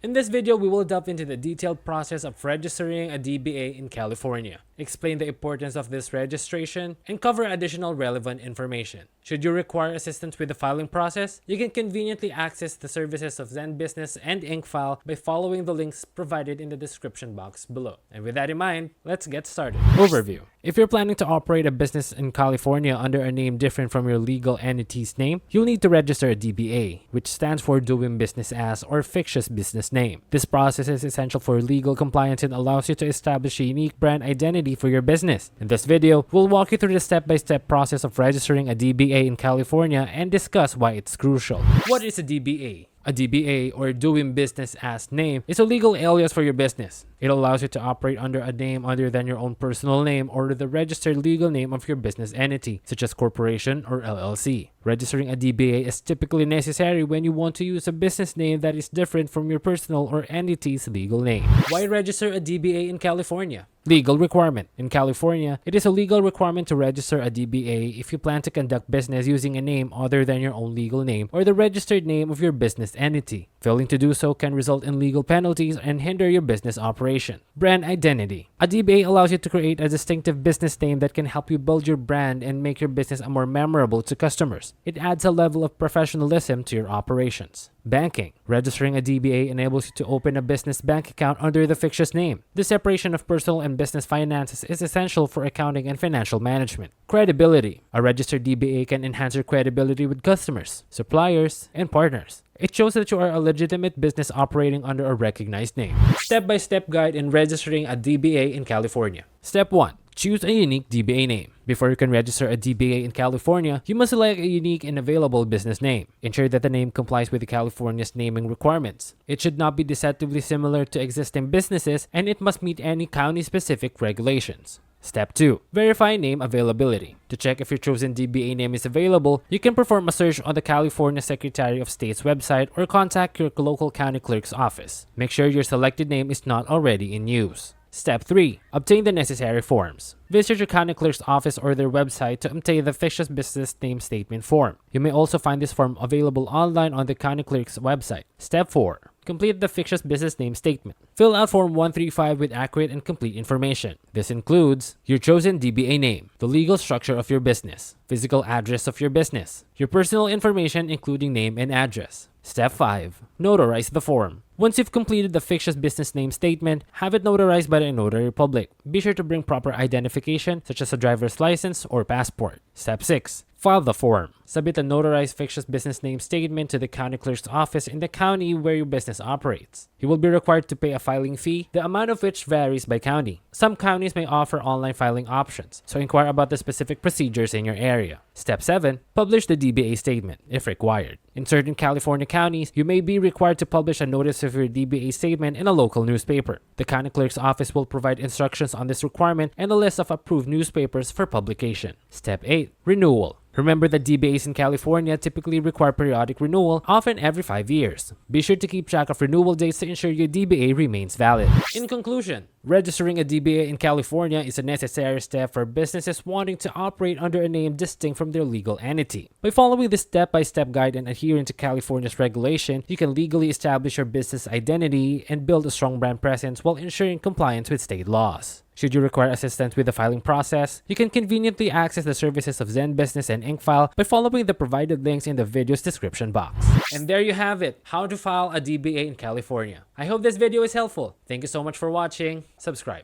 In this video, we will delve into the detailed process of registering a DBA in California, explain the importance of this registration, and cover additional relevant information. Should you require assistance with the filing process, you can conveniently access the services of Zen Business and InkFile by following the links provided in the description box below. And with that in mind, let's get started. Overview. If you're planning to operate a business in California under a name different from your legal entity's name, you'll need to register a DBA, which stands for Doing Business As or Fictitious Business Name. This process is essential for legal compliance and allows you to establish a unique brand identity for your business. In this video, we'll walk you through the step-by-step process of registering a DBA in California and discuss why it's crucial. What is a DBA? A DBA, or Doing Business As name, is a legal alias for your business. It allows you to operate under a name other than your own personal name or the registered legal name of your business entity, such as corporation or LLC. Registering a DBA is typically necessary when you want to use a business name that is different from your personal or entity's legal name. Why register a DBA in California? Legal requirement. In California, it is a legal requirement to register a DBA if you plan to conduct business using a name other than your own legal name or the registered name of your business entity. Failing to do so can result in legal penalties and hinder your business operation. Brand identity. A DBA allows you to create a distinctive business name that can help you build your brand and make your business more memorable to customers. It adds a level of professionalism to your operations. Banking. Registering a DBA enables you to open a business bank account under the fictitious name. The separation of personal and business finances is essential for accounting and financial management. Credibility. A registered DBA can enhance your credibility with customers, suppliers, and partners. It shows that you are a legitimate business operating under a recognized name. Step-by-step guide in registering a DBA in California. Step 1. Choose a unique DBA name. Before you can register a DBA in California, you must select a unique and available business name. Ensure that the name complies with California's naming requirements. It should not be deceptively similar to existing businesses, and it must meet any county-specific regulations. Step 2. Verify name availability. To check if your chosen DBA name is available, you can perform a search on the California Secretary of State's website or contact your local county clerk's office. Make sure your selected name is not already in use. Step 3. Obtain the necessary forms. Visit your county clerk's office or their website to obtain the fictitious business name statement form. You may also find this form available online on the county clerk's website. Step 4. Complete the fictitious business name statement. Fill out Form 135 with accurate and complete information. This includes your chosen DBA name, the legal structure of your business, physical address of your business, your personal information including name and address. Step 5. Notarize the form. Once you've completed the fictitious business name statement, have it notarized by the notary public. Be sure to bring proper identification such as a driver's license or passport. Step 6. File the form. Submit a notarized fictitious business name statement to the county clerk's office in the county where your business operates. You will be required to pay a filing fee, the amount of which varies by county. Some counties may offer online filing options, so inquire about the specific procedures in your area. Step 7. Publish the DBA statement, if required. In certain California counties, you may be required to publish a notice of your DBA statement in a local newspaper. The county clerk's office will provide instructions on this requirement and a list of approved newspapers for publication. Step 8. Renewal. Remember that DBAs in California typically require periodic renewal, often every 5 years. Be sure to keep track of renewal dates to ensure your DBA remains valid. In conclusion, registering a DBA in California is a necessary step for businesses wanting to operate under a name distinct from their legal entity. By following this step-by-step guide and adhering to California's regulation, you can legally establish your business identity and build a strong brand presence while ensuring compliance with state laws. Should you require assistance with the filing process, you can conveniently access the services of Zen Business and InkFile by following the provided links in the video's description box. And there you have it, how to file a DBA in California. I hope this video is helpful. Thank you so much for watching. Subscribe.